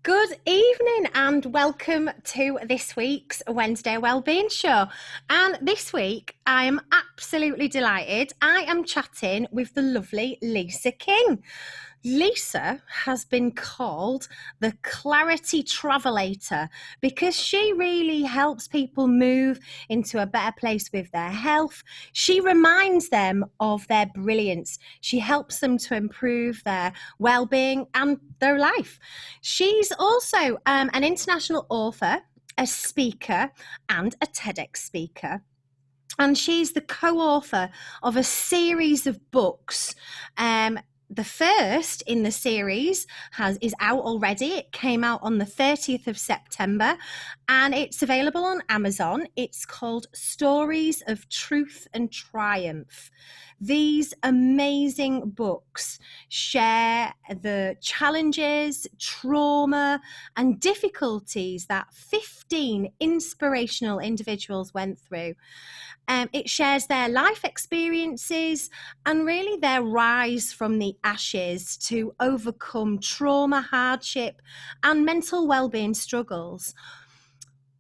Good evening and welcome to this week's Wednesday Wellbeing show. And this week I am absolutely delighted. I am chatting with the lovely Lisa King. Lisa has been called the Clarity Travelator because she really helps people move into a better place with their health. She reminds them of their brilliance. She helps them to improve their well-being and their life. She's also an international author, a speaker, and a TEDx speaker. And she's the co-author of a series of books. The first in the series is out already. It came out on the 30th of September and it's available on Amazon. It's called Stories of Truth and Triumph. These amazing books share the challenges, trauma, and difficulties that 15 inspirational individuals went through. It shares their life experiences and really their rise from the ashes to overcome trauma, hardship, and mental well-being struggles.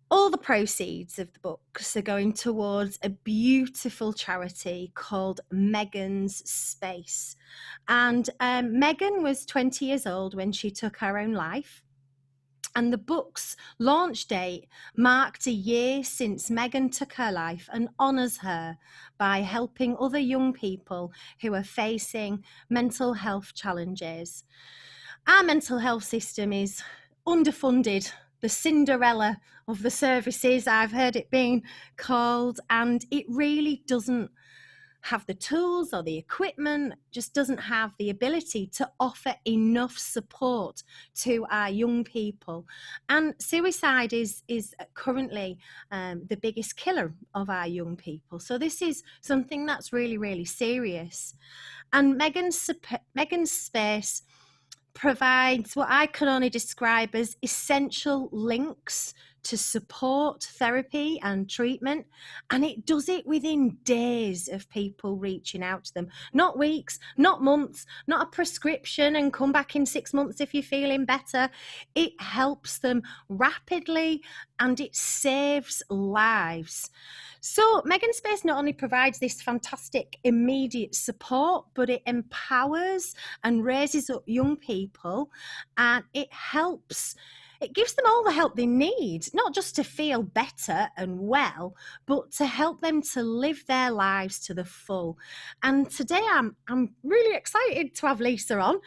All the proceeds of the books are going towards a beautiful charity called Megan's Space. And Megan was 20 years old when she took her own life. And the book's launch date marked a year since Megan took her life and honours her by helping other young people who are facing mental health challenges. Our mental health system is underfunded, the Cinderella of the services, I've heard it being called, and it really doesn't have the tools or the equipment, just doesn't have the ability to offer enough support to our young people. And suicide is currently the biggest killer of our young people. So this is something that's really, really serious. And Megan's Space provides what I can only describe as essential links to support therapy and treatment, and it does it within days of people reaching out to them, not weeks, not months, not a prescription and come back in 6 months if you're feeling better. It helps them rapidly and it saves lives. So Megan Space not only provides this fantastic immediate support, but it empowers and raises up young people, and it gives them all the help they need, not just to feel better and well, but to help them to live their lives to the full. And today I'm really excited to have Lisa on.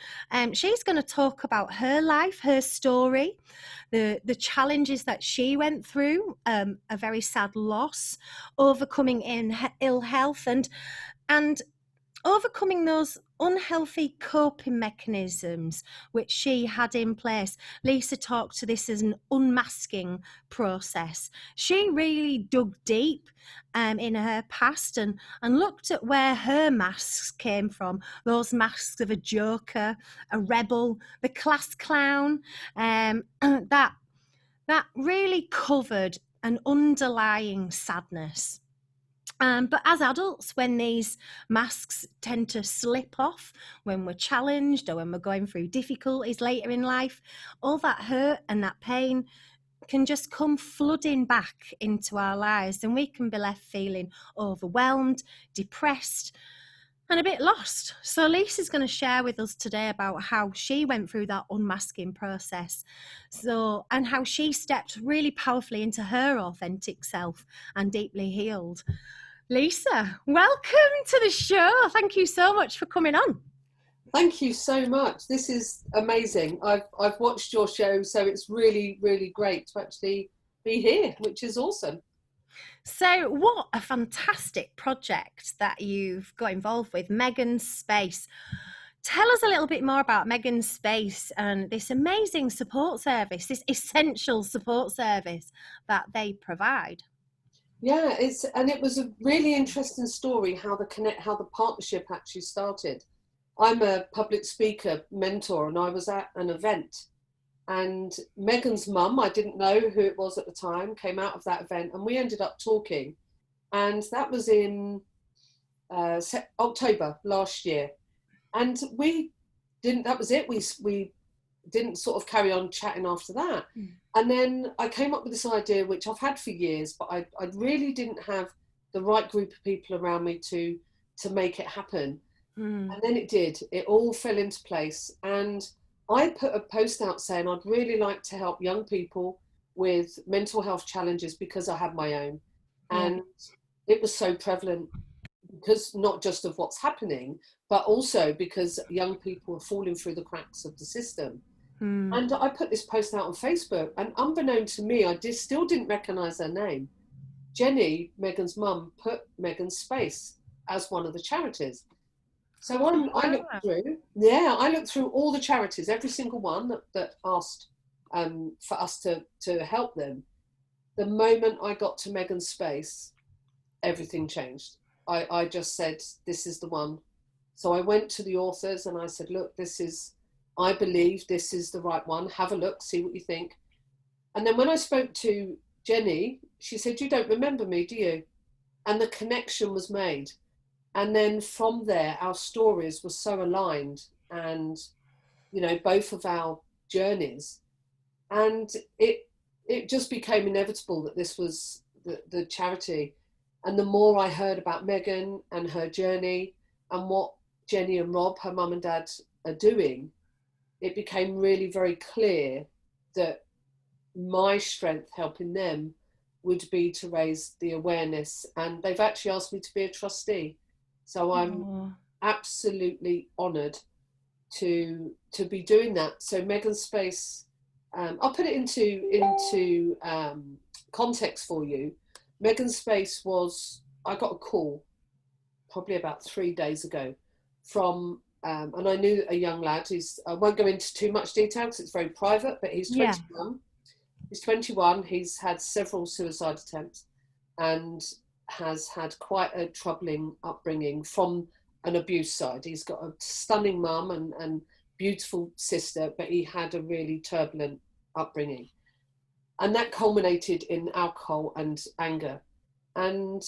She's going to talk about her life, her story, the challenges that she went through, a very sad loss, overcoming ill health, and overcoming those unhealthy coping mechanisms which she had in place. Lisa talked to this as an unmasking process. She really dug deep in her past and looked at where her masks came from, those masks of a joker, a rebel, the class clown, that really covered an underlying sadness. But as adults, when these masks tend to slip off, when we're challenged or when we're going through difficulties later in life, all that hurt and that pain can just come flooding back into our lives, and we can be left feeling overwhelmed, depressed, and a bit lost. So Lisa's going to share with us today about how she went through that unmasking process, and how she stepped really powerfully into her authentic self and deeply healed. Lisa, welcome to the show. Thank you so much for coming on. Thank you so much. This is amazing. I've watched your show, so it's really, really great to actually be here, which is awesome. So what a fantastic project that you've got involved with, Megan's Space. Tell us a little bit more about Megan's Space and this amazing support service, this essential support service that they provide. Yeah, it was a really interesting story how the partnership actually started. I'm a public speaker mentor, and I was at an event, and Megan's mum, I didn't know who it was at the time, came out of that event, and we ended up talking, and that was in October last year, and that was it. We didn't sort of carry on chatting after that. Mm. And then I came up with this idea, which I've had for years, but I really didn't have the right group of people around me to make it happen. Mm. And then it did. It all fell into place. And I put a post out saying I'd really like to help young people with mental health challenges because I have my own. Yeah. And it was so prevalent because not just of what's happening, but also because young people are falling through the cracks of the system. Mm. And I put this post out on Facebook, and unbeknown to me, I still didn't recognize her name. Jenny, Megan's mum, put Megan's Space as one of the charities. So I looked through, I looked through all the charities, every single one that asked for us to help them. The moment I got to Megan's Space, everything changed. I just said, this is the one. So I went to the authors and I said, look, I believe this is the right one. Have a look, see what you think. And then when I spoke to Jenny, she said, you don't remember me, do you? And the connection was made. And then from there, our stories were so aligned, and, both of our journeys. And it just became inevitable that this was the charity. And the more I heard about Megan and her journey and what Jenny and Rob, her mum and dad, are doing, it became really very clear that my strength helping them would be to raise the awareness. And they've actually asked me to be a trustee. So I'm absolutely honoured to be doing that. So Megan's Space, I'll put it into context for you. Megan's Space I got a call probably about 3 days ago from, and I knew a young lad. I won't go into too much detail because it's very private, but he's 21. Yeah. He's 21. He's had several suicide attempts and has had quite a troubling upbringing from an abuse side. He's got a stunning mum and beautiful sister, but he had a really turbulent upbringing. And that culminated in alcohol and anger. And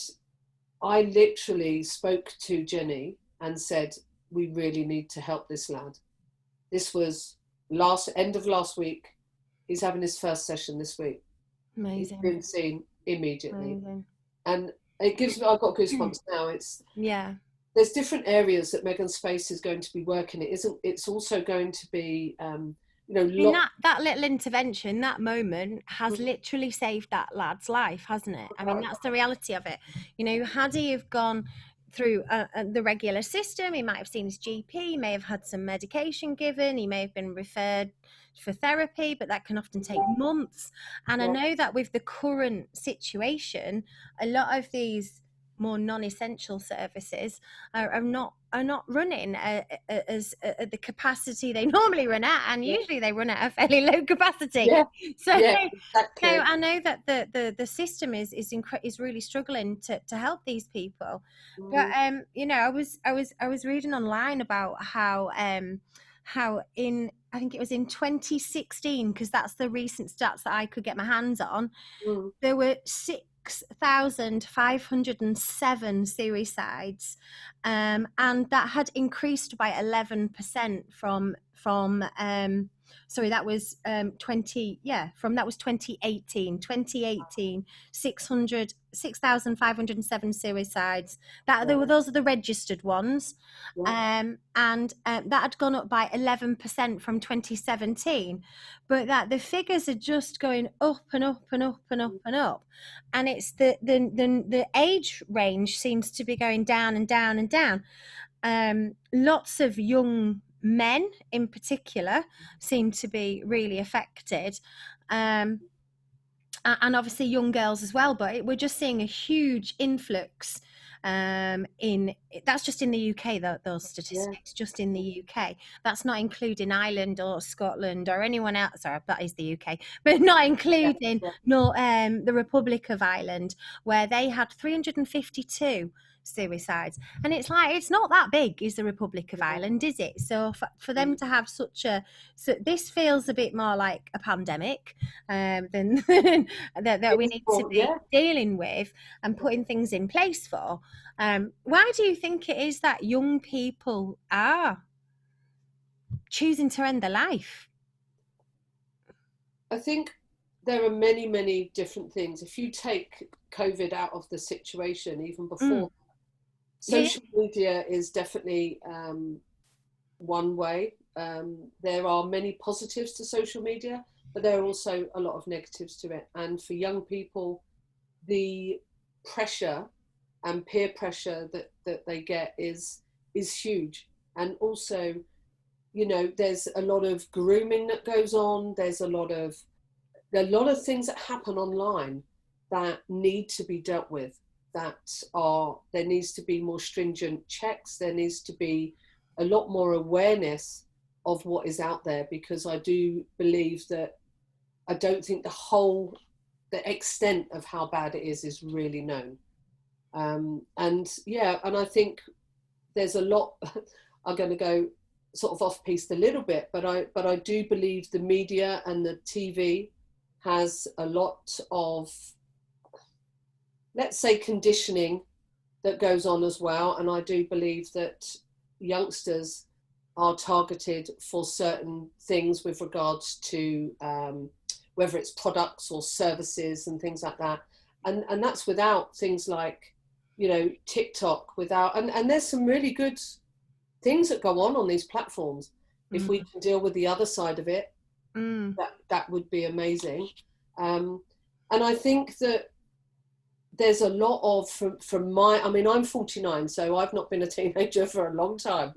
I literally spoke to Jenny and said, we really need to help this lad. This was end of last week. He's having his first session this week. Amazing. He's been seen immediately. Amazing. And it gives me, I've got goosebumps now. There's different areas that Megan's Space is going to be working. It's also going to be, that little intervention, that moment has literally saved that lad's life, hasn't it? I mean, that's the reality of it. Had he have gone through the regular system, he might have seen his GP, he may have had some medication given, he may have been referred for therapy, but that can often take months. And I know that with the current situation, a lot of these more non-essential services are not running as the capacity they normally run at, and usually they run at a fairly low capacity. So I know that the system is really struggling to help these people. But I was reading online about how in, I think it was in 2016, because that's the recent stats that I could get my hands on, there were 6,507 suicides, and that had increased by 11% from that was 2018 6,507 suicides. Those are the registered ones. And that had gone up by 11% from 2017, but that the figures are just going up and up and up and up and up, and it's the age range seems to be going down and down and down. Lots of young men in particular seem to be really affected, and obviously young girls as well, but we're just seeing a huge influx that's just in the UK, those statistics, just in the UK. That's not including Ireland or Scotland or anyone else. Sorry, that is the UK, but not including the Republic of Ireland, where they had 352 suicides. And it's like, it's not that big, is the Republic of Ireland, is it? So for them to have so this feels a bit more like a pandemic than that we need to be dealing with and putting things in place for. Why do you think it is that young people are choosing to end their life? I think there are many, many different things. If you take COVID out of the situation, even Mm. before, Yeah. social media is definitely one way. There are many positives to social media, but there are also a lot of negatives to it. And for young people, the pressure and peer pressure that they get is huge. And also, you know, there's a lot of grooming that goes on. There are a lot of things that happen online that need to be dealt with. There needs to be more stringent checks. There needs to be a lot more awareness of what is out there, because I do believe that I don't think the extent of how bad it is really known. And yeah, and I think there's a lot. I'm going to go sort of off piste a little bit, but I do believe the media and the TV has a lot of, let's say, conditioning that goes on as well. And I do believe that youngsters are targeted for certain things with regards to whether it's products or services and things like that. And that's without things like, you know, TikTok, and there's some really good things that go on these platforms. If we Mm. can deal with the other side of it, Mm. that would be amazing. Um, and I think that there's a lot of from my, I mean, I'm 49, so I've not been a teenager for a long time,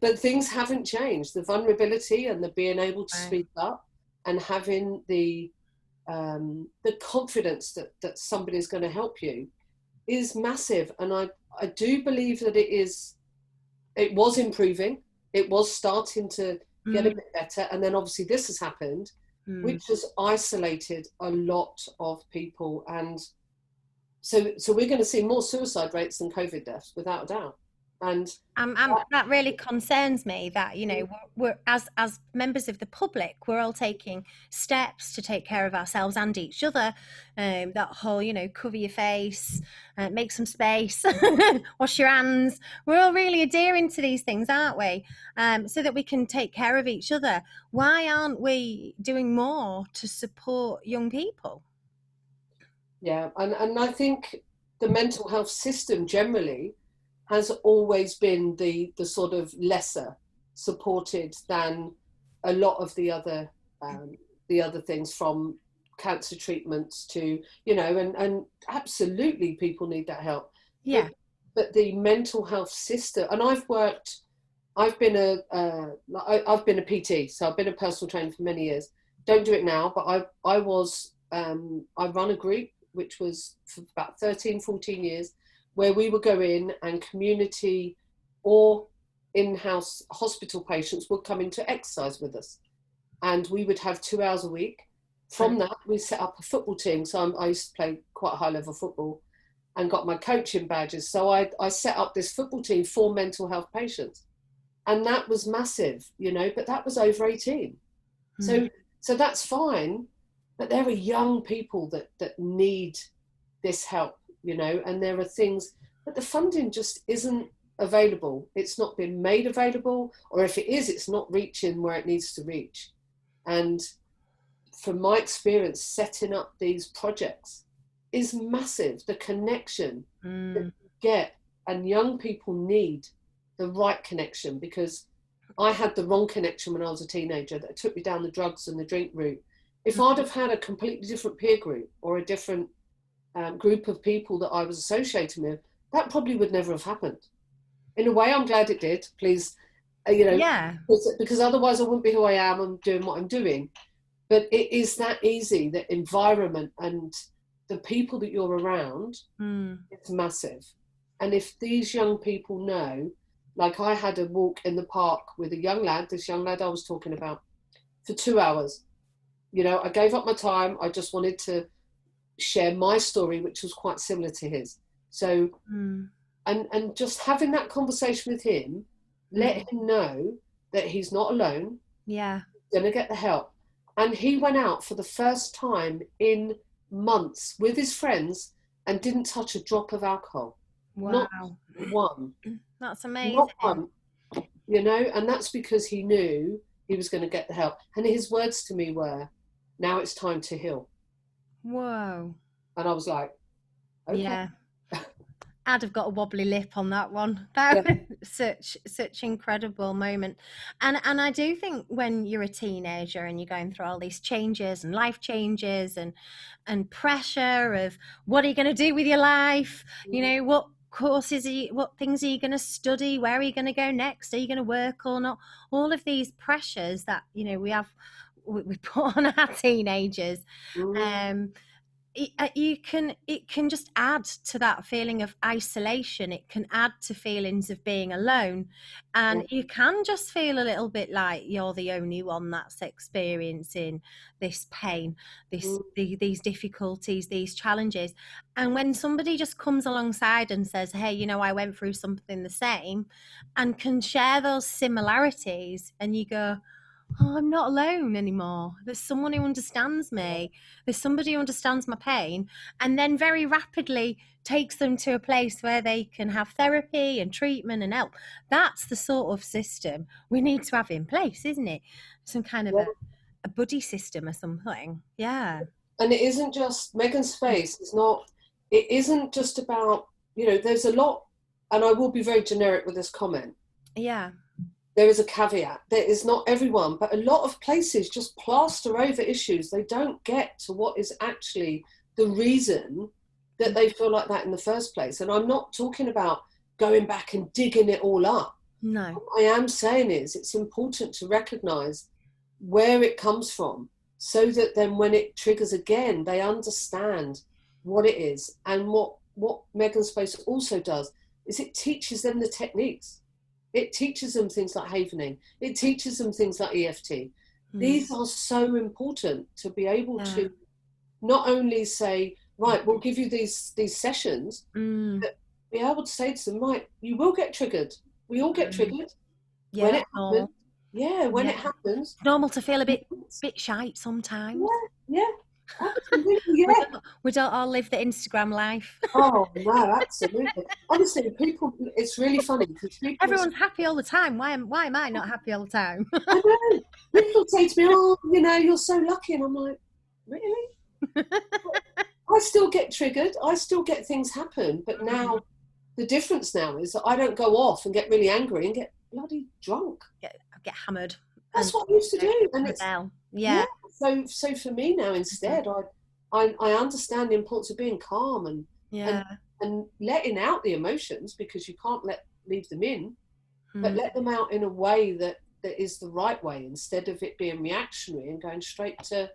but things haven't changed. The vulnerability and the being able to Right. speak up and having the confidence that somebody's going to help you is massive. And I do believe that it was improving. It was starting to get a Mm. bit better. And then obviously this has happened, Mm. which has isolated a lot of people. And so we're going to see more suicide rates than COVID deaths, without a doubt. And That really concerns me that, you know, we're as members of the public, we're all taking steps to take care of ourselves and each other. That whole, you know, cover your face, make some space, wash your hands. We're all really adhering to these things, aren't we? So that we can take care of each other. Why aren't we doing more to support young people? yeah, and I think the mental health system generally has always been the sort of lesser supported than a lot of um, the other things, from cancer treatments to, you know, and absolutely people need that help, but Yeah. the mental health system. And I've been I've been a PT, so I've been a personal trainer for many years. Don't do it now, but I run a group which was for about 13, 14 years, where we would go in and community or in-house hospital patients would come in to exercise with us. And we would have 2 hours a week. From that, we set up a football team. So I used to play quite high level football and got my coaching badges. So I set up this football team for mental health patients. And that was massive, you know, but that was over 18. Mm. So that's fine, but there are young people that need this help, you know, and there are things, but the funding just isn't available. It's not been made available, or if it is, it's not reaching where it needs to reach. And from my experience, setting up these projects is massive. The connection that Mm. you get, and young people need the right connection, because I had the wrong connection when I was a teenager that took me down the drugs and the drink route. If I'd have had a completely different peer group or a different group of people that I was associating with, that probably would never have happened. In a way, I'm glad it did. Please, you know, Yeah. because otherwise I wouldn't be who I am and doing what I'm doing. But it is that easy. The environment and the people that you're around, Mm. it's massive. And if these young people know, like I had a walk in the park with a young lad, this young lad I was talking about, for 2 hours. You know, I gave up my time. I just wanted to share my story, which was quite similar to his. So, Mm. and just having that conversation with him, let Mm. him know that he's not alone, Yeah. going to get the help. And he went out for the first time in months with his friends and didn't touch a drop of alcohol. Not Wow. one. That's Not amazing. one. You know, and that's because he knew he was going to get the help. And his words to me were, now it's time to heal. Whoa. And I was like, okay. Yeah. I'd have got a wobbly lip on that one. Yeah. That was such incredible moment. And I do think when you're a teenager and you're going through all these changes and life changes and pressure of what are you going to do with your life? You know, what courses what things are you going to study? Where are you going to go next? Are you going to work or not? All of these pressures that, you know, we put on our teenagers. It can just add to that feeling of isolation. It can add to feelings of being alone, and you can just feel a little bit like you're the only one that's experiencing this pain, these difficulties, these challenges. And when somebody just comes alongside and says, hey, you know, I went through something the same, and can share those similarities, and you go, oh, I'm not alone anymore. There's someone who understands me. There's somebody who understands my pain, and then very rapidly takes them to a place where they can have therapy and treatment and help. That's the sort of system we need to have in place, isn't it? Some kind of a buddy system or something. Yeah. And it isn't just, Megan's Space is not, it isn't just about, you know, there's a lot, and I will be very generic with this comment. Yeah. There is a caveat. There is not everyone, but a lot of places just plaster over issues. They don't get to what is actually the reason that they feel like that in the first place. And I'm not talking about going back and digging it all up. No. What I am saying is it's important to recognize where it comes from, so that then when it triggers again, they understand what it is. And what Megan's Space also does is it teaches them the techniques. It teaches them things like havening. It teaches them things like EFT. These are so important to be able to not only say, right, we'll give you these sessions, but be able to say to them, right, you will get triggered. We all get triggered. Yeah. When it happens. Yeah, when it happens. It's normal to feel a bit shite sometimes. Yeah. Absolutely, yeah. We don't all live the Instagram life. Oh no, absolutely. Honestly, people, it's really funny because everyone's happy all the time. Why am I not happy all the time? I know. People say to me, oh, you know, you're so lucky. And I'm like, really? I still get triggered. I still get things happen. But now, the difference now is that I don't go off and get really angry and get bloody drunk. Get hammered. That's what I used to do. And it's, yeah. So for me now, instead, I understand the importance of being calm and letting out the emotions, because you can't leave them in, but let them out in a way that is the right way, instead of it being reactionary and going straight to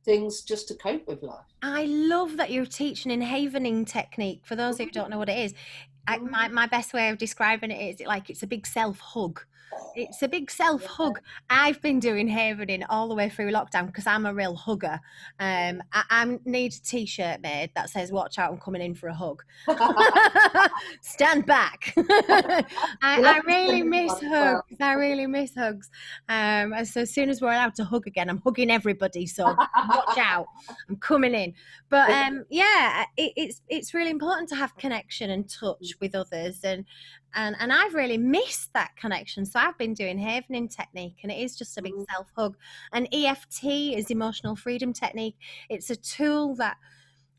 things just to cope with life. I love that you're teaching in havening technique. For those who don't know what it is, my best way of describing it is like it's a big self-hug. It's a big self-hug. I've been doing havening all the way through lockdown because I'm a real hugger. I need a t-shirt made that says, watch out, I'm coming in for a hug. Stand back. I really miss hugs. I really miss hugs. So as soon as we're allowed to hug again, I'm hugging everybody. So watch out, I'm coming in. But it's really important to have connection and touch with others, and I've really missed that connection. So I've been doing havening technique, and it is just a big self-hug. And EFT is emotional freedom technique. It's a tool that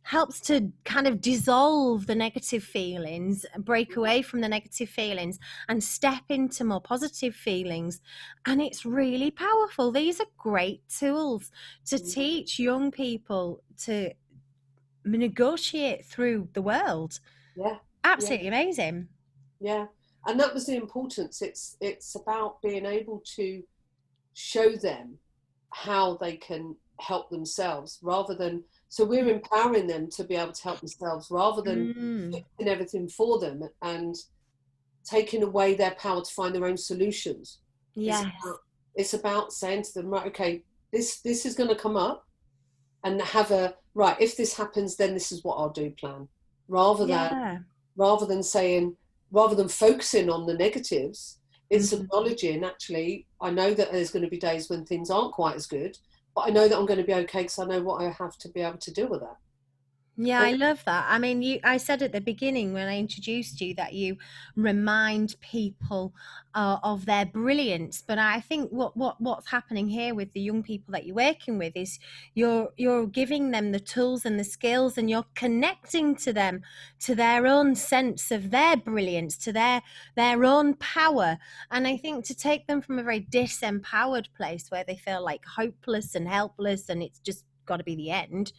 helps to kind of dissolve the negative feelings, break away from the negative feelings and step into more positive feelings. And it's really powerful. These are great tools to teach young people to negotiate through the world. Yeah. Absolutely amazing. Yeah. And that was the importance. It's about being able to show them how they can help themselves, rather than, so we're empowering them to be able to help themselves, rather than fixing everything for them and taking away their power to find their own solutions. Yes. It's about saying to them, right, okay, this is going to come up, and have a, right, if this happens, then this is what I'll do plan, rather than focusing on the negatives. It's acknowledging, actually, I know that there's going to be days when things aren't quite as good, but I know that I'm going to be okay because I know what I have to be able to deal with that. Yeah, I love that. I mean, I said at the beginning when I introduced you that you remind people of their brilliance. But I think what's happening here with the young people that you're working with is you're giving them the tools and the skills, and you're connecting to them, to their own sense of their brilliance, to their own power. And I think to take them from a very disempowered place where they feel like hopeless and helpless, and it's just got to be the end,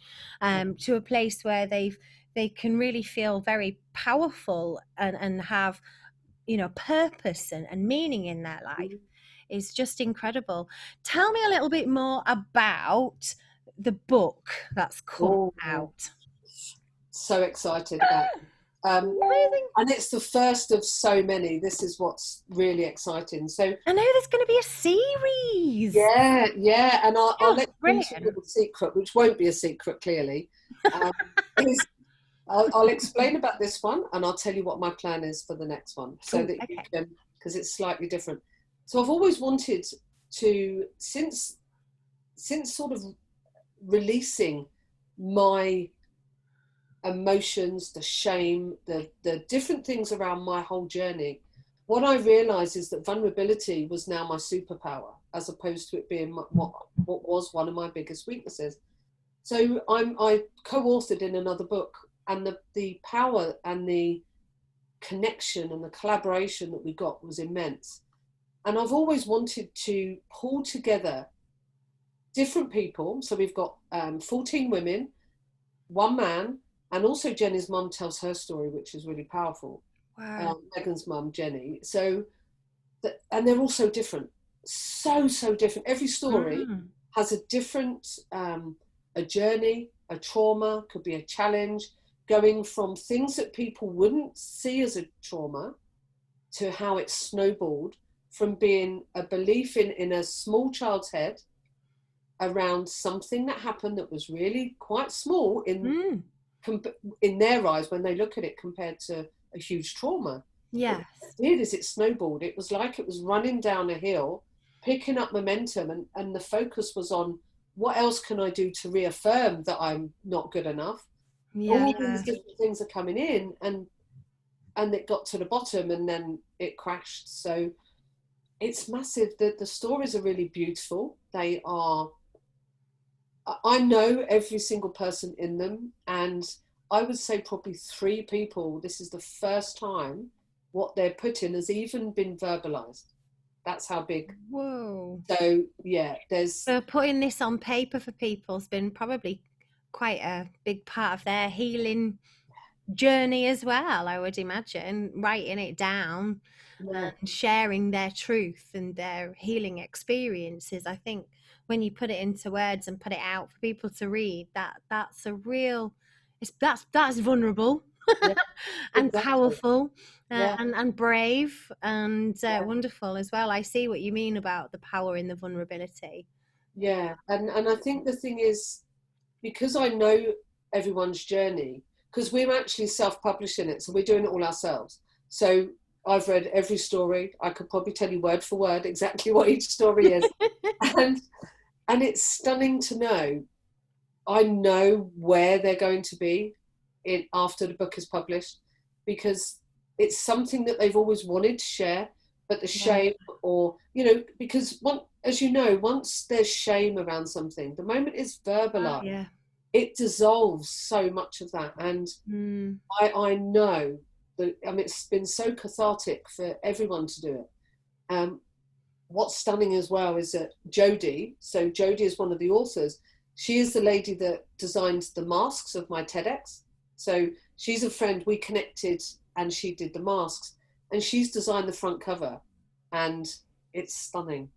to a place where they can really feel very powerful and have, you know, purpose and meaning in their life is just incredible. Tell me a little bit more about the book that's come Oh, out. so excited about it. Amazing. And it's the first of so many. This is what's really exciting. So I know there's going to be a series. yeah, yeah, and I'll Oh, let you into a brilliant. little secret, which won't be a secret clearly. Um, is I'll explain about this one, and I'll tell you what my plan is for the next one, so Oh, that you okay. can, because it's slightly different. So I've always wanted to, since sort of releasing my emotions, the shame, the different things around my whole journey, what I realized is that vulnerability was now my superpower, as opposed to it being what was one of my biggest weaknesses. So I co-authored in another book, and the power and the connection and the collaboration that we got was immense. And I've always wanted to pull together different people. So we've got 14 women, one man, and also Jenny's mum tells her story, which is really powerful. Wow. Megan's mum, Jenny. So, and they're all so different, so different. Every story Mm. has a different, a journey, a trauma, could be a challenge, going from things that people wouldn't see as a trauma to how it snowballed from being a belief in a small child's head around something that happened that was really quite small Mm. in their eyes when they look at it, compared to a huge trauma. But Yes. what it did is it snowballed. It was like it was running down a hill, picking up momentum, and the focus was on what else can I do to reaffirm that I'm not good enough. All these Yeah. different things are coming in, and it got to the bottom, and then it crashed. So it's massive. The stories are really beautiful. They are, I know every single person in them, and I would say probably three people, this is the first time what they're put in has even been verbalized. That's how big. Whoa. So yeah, there's, So putting this on paper for people has been probably quite a big part of their healing journey as well, I would imagine, writing it down yeah, and sharing their truth and their healing experiences. I think when you put it into words and put it out for people to read, that's a real, that's vulnerable yeah, and exactly. powerful, Yeah, and brave and yeah, wonderful as well. I see what you mean about the power in the vulnerability. yeah. And I think the thing is, because I know everyone's journey, because we're actually self-publishing it, so we're doing it all ourselves. So I've read every story. I could probably tell you word for word exactly what each story is. and and it's stunning to know. I know where they're going to be in after the book is published, because it's something that they've always wanted to share, but the Yeah. shame, or because as you know, once there's shame around something, the moment it's Oh, verbalized, yeah. it dissolves so much of that. And Mm. I know that, I mean, it's been so cathartic for everyone to do it. What's stunning as well is that Jodie, so Jodie is one of the authors. She is the lady that designed the masks of my TEDx. So she's a friend. We connected, and she did the masks, and she's designed the front cover, and it's stunning.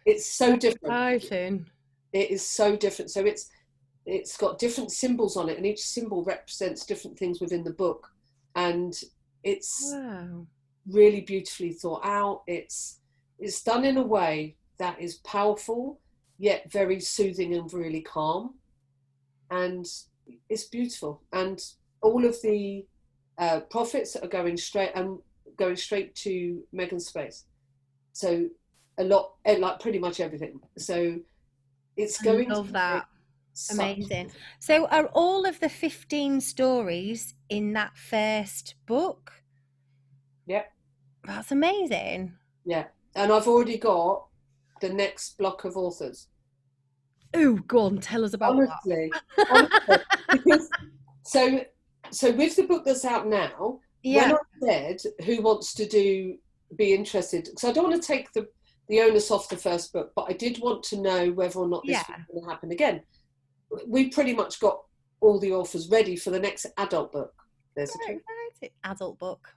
It's so So different. exciting. It is so different. So it's got different symbols on it, and each symbol represents different things within the book, and it's Wow. really beautifully thought out. It's done in a way that is powerful yet very soothing and really calm, and it's beautiful. And all of the profits are going straight to Megan's Space. So a lot, like pretty much everything. So it's I going to love be that. Amazing. So are all of the 15 stories in that first book? Yeah, That's amazing. yeah. And I've already got the next block of authors. Oh, go on, tell us about Honestly, honestly, because so with the book that's out now, that. when Yeah, I said who wants to be interested, because I don't want to take the onus off the first book, but I did want to know whether or not yeah. this was going to happen again. We pretty much got all the authors ready for the next adult book. There's a Very trick. exciting. Adult book.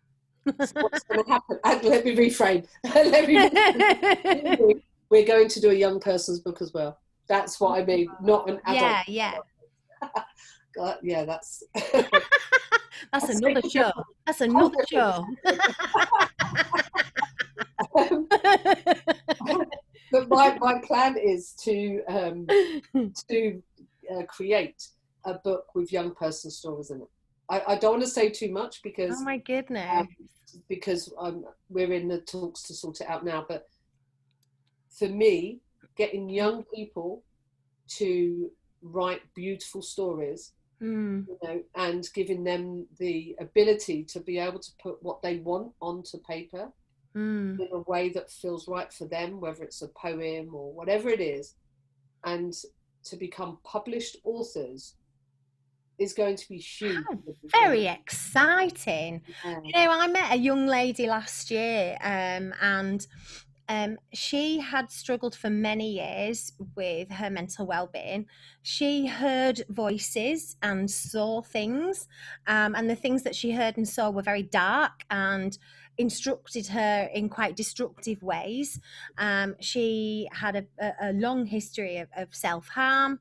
So what's going to happen? Let me reframe. Let me reframe. We're going to do a young person's book as well. That's what I mean, not an adult. Yeah, yeah. God, yeah, that's That's that's another show. That's whole another show. different. But my plan is to create a book with young person stories in it. I don't want to say too much Oh because my goodness. we're in the talks to sort it out now. But for me, getting young people to write beautiful stories, Mm, and giving them the ability to be able to put what they want onto paper mm. in a way that feels right for them, whether it's a poem or whatever it is, and to become published authors is going to be huge. How very exciting. Yeah. I met a young lady last year, and she had struggled for many years with her mental well-being. She heard voices and saw things, and the things that she heard and saw were very dark and instructed her in quite destructive ways. She had a long history of self-harm,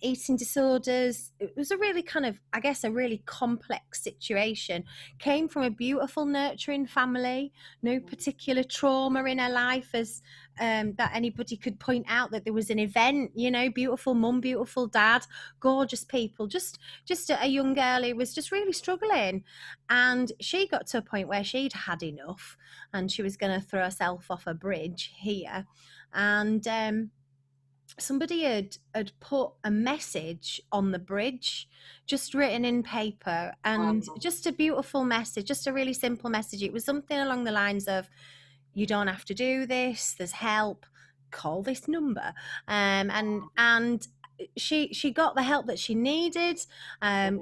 eating disorders. It was a really kind of, I guess, a really complex situation. Came from a beautiful, nurturing family, no particular trauma in her life as that anybody could point out that there was an event, beautiful mum, beautiful dad, gorgeous people, just a young girl who was just really struggling. And she got to a point where she'd had enough and she was going to throw herself off a bridge here. And somebody had put a message on the bridge, just written in paper, and just a beautiful message, just a really simple message. It was something along the lines of, you don't have to do this, there's help, call this number. And she got the help that she needed.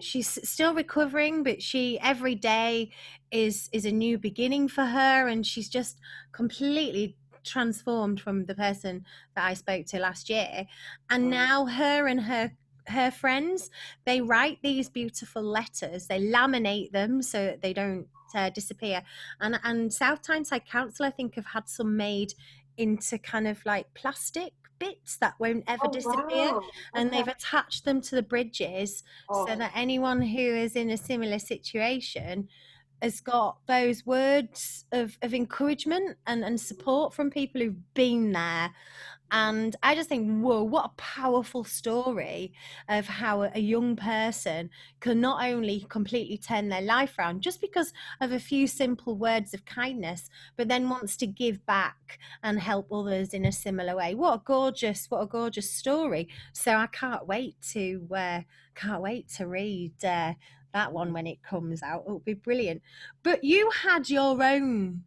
She's still recovering, but she every day is a new beginning for her, and she's just completely transformed from the person that I spoke to last year. And now her and her friends, they write these beautiful letters, they laminate them so that they don't disappear. And South Tyneside Council, I think, have had some made into kind of like plastic bits that won't ever disappear, Wow. and Okay. they've attached them to the bridges so that anyone who is in a similar situation has got those words of encouragement and support from people who've been there. And I just think, whoa, what a powerful story of how a young person can not only completely turn their life around just because of a few simple words of kindness, but then wants to give back and help others in a similar way. What a gorgeous story. So I can't wait to read that one when it comes out. It'll be brilliant. But you had your own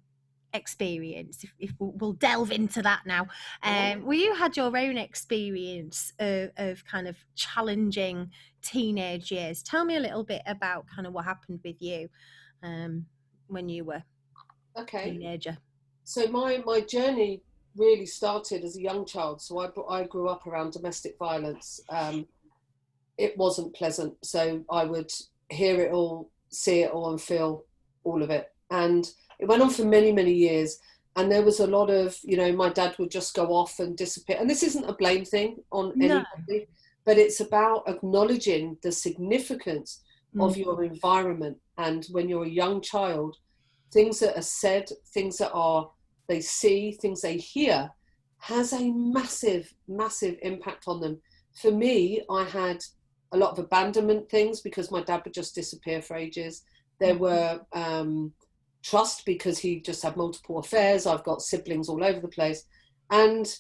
experience, if we'll delve into that now. Well, you had your own experience of kind of challenging teenage years. Tell me a little bit about kind of what happened with you when you were a teenager. So my journey really started as a young child. So I grew up around domestic violence. It wasn't pleasant. So I would hear it all, see it all, and feel all of it. And it went on for many, many years. And there was a lot of, my dad would just go off and disappear. And this isn't a blame thing on anybody, but it's about acknowledging the significance of your environment. And when you're a young child, things that are said, things that they see, things they hear, has a massive, massive impact on them. For me, I had a lot of abandonment things because my dad would just disappear for ages. There were trust because he just had multiple affairs. I've got siblings all over the place. And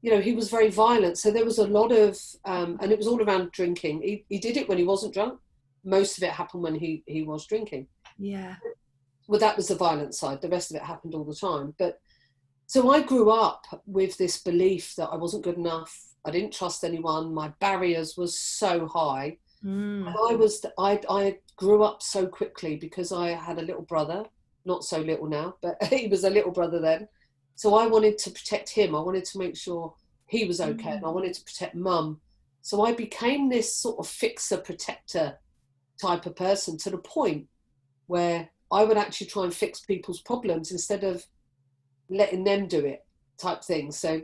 you know, he was very violent. So there was a lot of, and it was all around drinking. He did it when he wasn't drunk. Most of it happened when he was drinking. Yeah. Well, that was the violent side. The rest of it happened all the time. But so I grew up with this belief that I wasn't good enough. I didn't trust anyone. My barriers were so high. Mm. I grew up so quickly because I had a little brother, not so little now, but he was a little brother then. So I wanted to protect him. I wanted to make sure he was okay, and I wanted to protect mum. So I became this sort of fixer, protector type of person, to the point where I would actually try and fix people's problems instead of letting them do it, type thing. So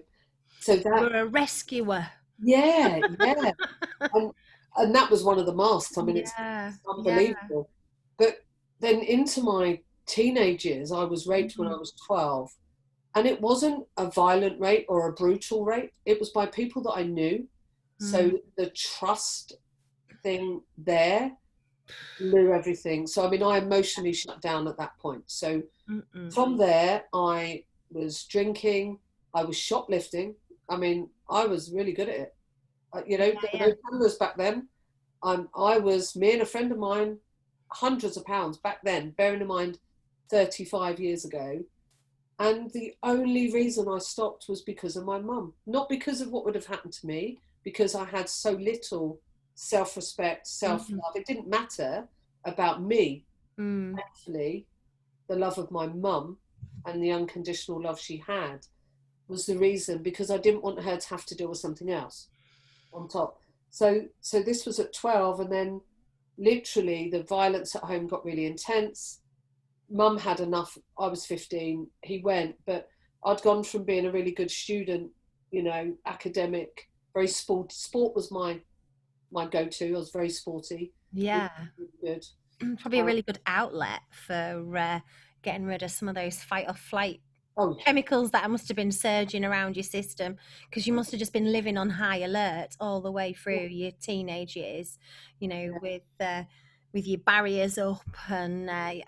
that, You're a rescuer. yeah, yeah. and and that was one of the masks. I mean, it's Yeah. Yeah. unbelievable. But then into my teenage years, I was raped when I was 12, and it wasn't a violent rape or a brutal rape. It was by people that I knew. So the trust thing there blew everything. So I mean, I emotionally shut down at that point. So from there, I was drinking, I was shoplifting. I mean, I was really good at it. You know, there were no cameras back then. I was, me and a friend of mine, hundreds of pounds back then, bearing in mind 35 years ago. And the only reason I stopped was because of my mum, not because of what would have happened to me, because I had so little self-respect, self-love. It didn't matter about me. Actually, the love of my mum and the unconditional love she had was the reason, because I didn't want her to have to deal with something else on top. So this was at 12, and then literally the violence at home got really intense. Mum had enough. I was 15. He went, but I'd gone from being a really good student, you know, academic, very sport was my go-to. I was very sporty. Yeah. Really good. Probably a really good outlet for getting rid of some of those fight or flight Oh, chemicals that must have been surging around your system, because you must have just been living on high alert all the way through your teenage years, you know, with your barriers up. And I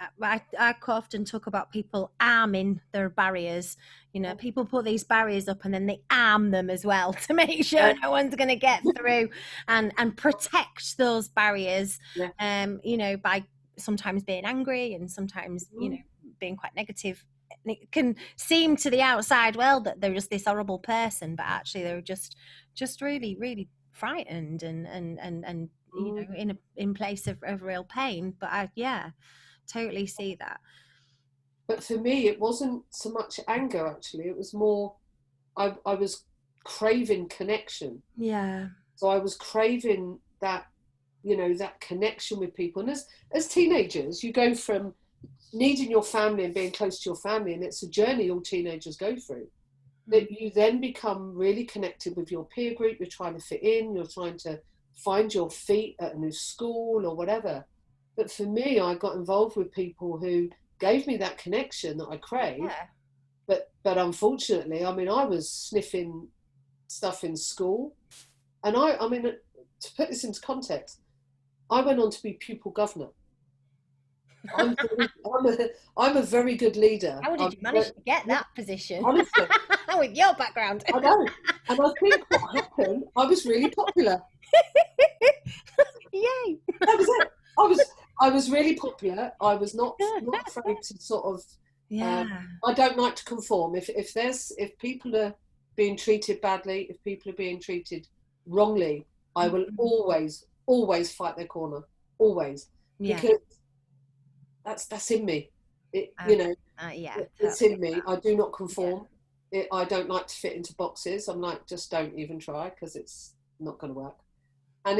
often talk about people arming their barriers. You know, people put these barriers up and then they arm them as well to make sure no one's going to get through, and protect those barriers, you know, by sometimes being angry and sometimes, you know, being quite negative. It can seem to the outside world that they're just this horrible person, but actually they're just really, really frightened and you know, in place of real pain. But I totally see that. But for me, it wasn't so much anger, actually. It was more, I was craving connection. Yeah. So I was craving that, you know, that connection with people. And as teenagers, you go from needing your family and being close to your family, and it's a journey all teenagers go through, that you then become really connected with your peer group. You're trying to fit in, you're trying to find your feet at a new school or whatever. But for me, I got involved with people who gave me that connection that I craved. But unfortunately, I mean, I was sniffing stuff in school, and I mean, to put this into context, I went on to be pupil governor. I'm a very good leader. How did you manage to get that position? Honestly, with your background? I know. And I think what happened, I was really popular. Yay! That was it. I was really popular. I was not afraid to sort of. I don't like to conform. If people are being treated badly, if people are being treated wrongly, I will always fight their corner. Always. Because that's in me. You know, it's in me. I do not conform. I don't like to fit into boxes. I'm like, just don't even try, because it's not going to work. And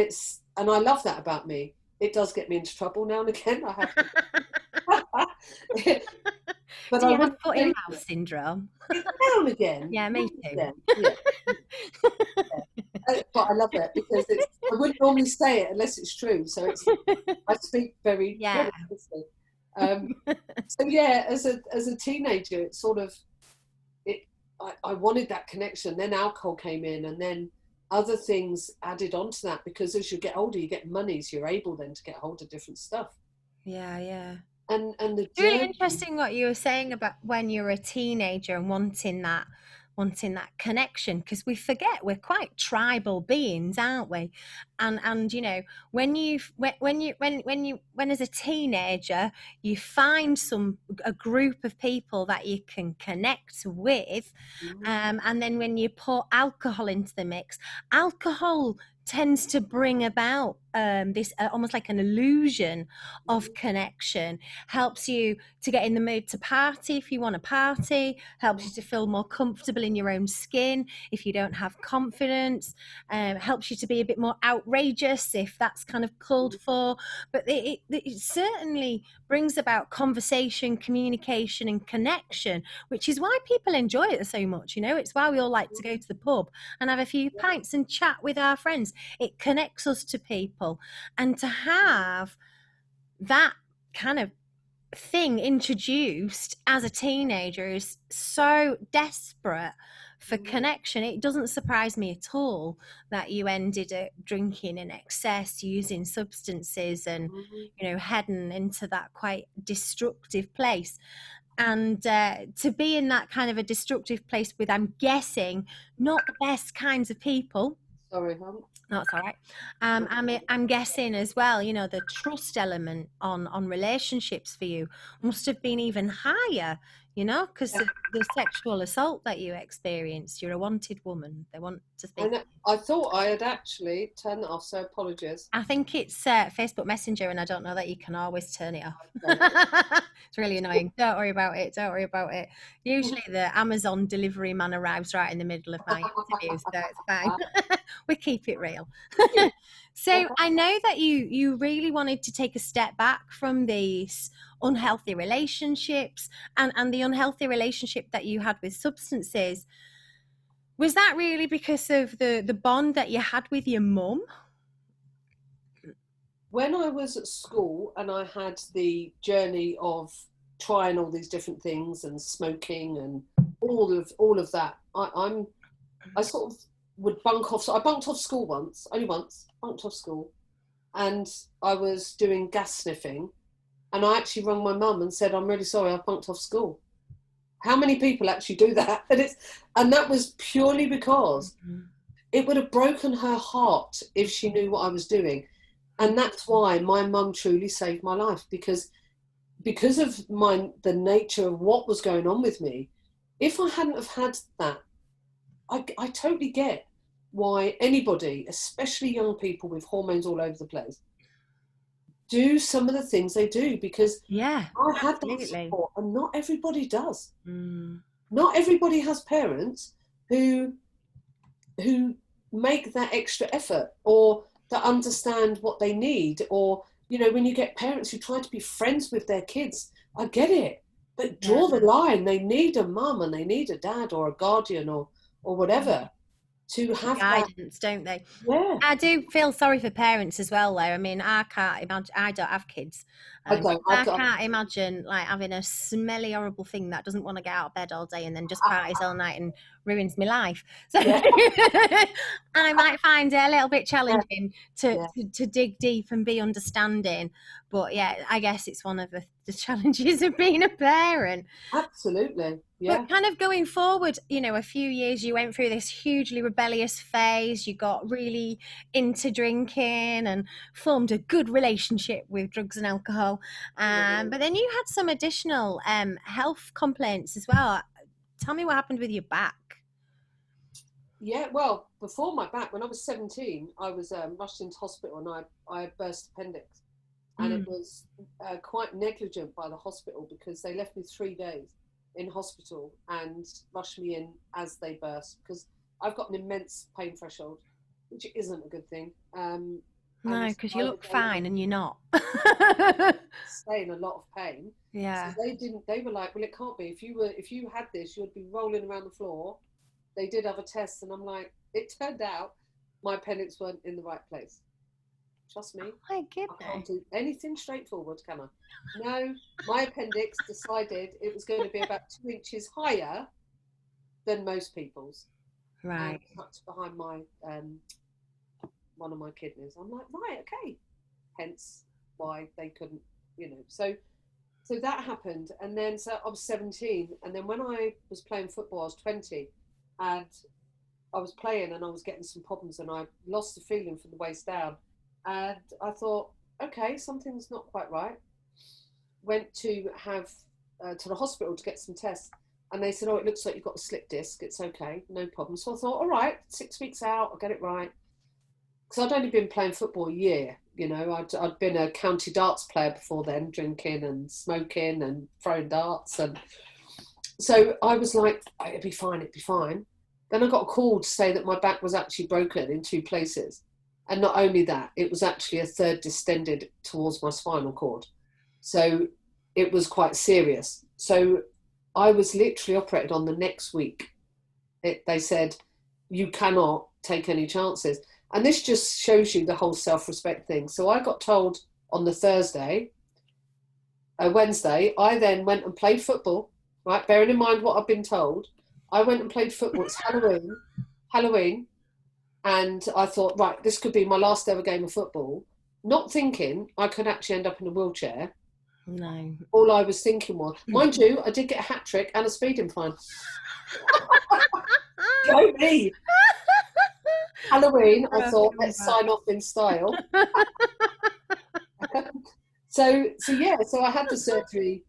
I love that about me. It does get me into trouble now and again. I have to. But do you have foot in mouth syndrome? Now and again. Yeah, me too. Yeah. But I love it, because I wouldn't normally say it unless it's true. So I speak very honestly. So yeah, as a teenager, it's sort of I wanted that connection. Then alcohol came in, and then other things added onto that, because as you get older, you get money, so you're able then to get hold of different stuff. And the really interesting what you were saying about when you were a teenager and wanting that wanting that connection, because we forget we're quite tribal beings, aren't we? And you know, when as a teenager you find a group of people that you can connect with, and then when you put alcohol into the mix, alcohol tends to bring about this almost like an illusion of connection, helps you to get in the mood to party if you want to party, helps you to feel more comfortable in your own skin if you don't have confidence, helps you to be a bit more outrageous if that's kind of called for. But it certainly brings about conversation, communication, and connection, which is why people enjoy it so much. You know, it's why we all like to go to the pub and have a few pints and chat with our friends. It connects us to people. And to have that kind of thing introduced as a teenager is so desperate for connection. It doesn't surprise me at all that you ended up drinking in excess, using substances, and you know, heading into that quite destructive place. And to be in that kind of a destructive place with, I'm guessing, not the best kinds of people. Sorry, hon. No, it's all right. I'm guessing as well, you know, the trust element on relationships for you must have been even higher, you know, because the sexual assault that you experienced, you're a wanted woman. They want to think. And I thought I had actually turned it off, so apologies. I think it's Facebook Messenger, and I don't know that you can always turn it off. It's really annoying. Don't worry about it. Don't worry about it. Usually the Amazon delivery man arrives right in the middle of my interview, so it's fine. We keep it real. So I know that you really wanted to take a step back from these unhealthy relationships and the unhealthy relationship that you had with substances. Was that really because of the bond that you had with your mum? When I was at school and I had the journey of trying all these different things and smoking and all of that, I sort of would bunk off. So I bunked off school once, only once, bunked off school, and I was doing gas sniffing, and I actually rang my mum and said, "I'm really sorry, I bunked off school." How many people actually do that? And that was purely because it would have broken her heart if she knew what I was doing. And that's why my mum truly saved my life, because of the nature of what was going on with me. If I hadn't have had that, I totally get why anybody, especially young people with hormones all over the place, do some of the things they do, because I had that support, and not everybody does. Not everybody has parents who make that extra effort, or that understand what they need. Or, you know, when you get parents who try to be friends with their kids, I get it, but draw the line. They need a mum and they need a dad or a guardian or whatever to have guidance, don't they? Yeah. I do feel sorry for parents as well, though. I mean, I can't imagine. I don't have kids. I can't imagine like having a smelly, horrible thing that doesn't want to get out of bed all day and then just parties all night and ruins my life. So I might find it a little bit challenging to dig deep and be understanding. But yeah, I guess it's one of the challenges of being a parent. Absolutely. Yeah. But kind of going forward, you know, a few years you went through this hugely rebellious phase. You got really into drinking and formed a good relationship with drugs and alcohol. But then you had some additional health complaints as well. Tell me what happened with your back. Yeah, well, before my back, when I was 17, I was rushed into hospital, and I had burst appendix. And it was quite negligent by the hospital, because they left me 3 days in hospital and rushed me in as they burst, because I've got an immense pain threshold, which isn't a good thing. No, because you look fine and you're not. Stay in a lot of pain. Yeah. So they were like, well, it can't be. If you had this, you'd be rolling around the floor. They did have a test, and I'm like, it turned out my appendix weren't in the right place. Trust me. Oh my goodness. I can't do anything straightforward, can I? No, my appendix decided it was going to be about 2 inches higher than most people's. Right. And tucked behind my one of my kidneys. I'm like, right, okay. Hence why they couldn't, you know. So that happened, and then so I was 17, and then when I was playing football, I was 20, and I was playing and I was getting some problems and I lost the feeling from the waist down. And I thought, okay, something's not quite right. Went to have to the hospital to get some tests. And they said, oh, it looks like you've got a slip disc. It's okay, no problem. So I thought, all right, 6 weeks out, I'll get it right. Because I'd only been playing football a year. You know, I'd been a county darts player before then, drinking and smoking and throwing darts. And so I was like, it'd be fine, it'd be fine. Then I got a call to say that my back was actually broken in 2 places. And not only that, it was actually a third distended towards my spinal cord. So it was quite serious. So I was literally operated on the next week. They said, you cannot take any chances. And this just shows you the whole self-respect thing. So I got told on the Wednesday, I then went and played football, right? Bearing in mind what I've been told, I went and played football. It's Halloween. And I thought, right, this could be my last ever game of football. Not thinking I could actually end up in a wheelchair. No. All I was thinking was, mind you, I did get a hat trick and a speeding fine. Go me. Halloween, I thought, let's sign off in style. So I had the surgery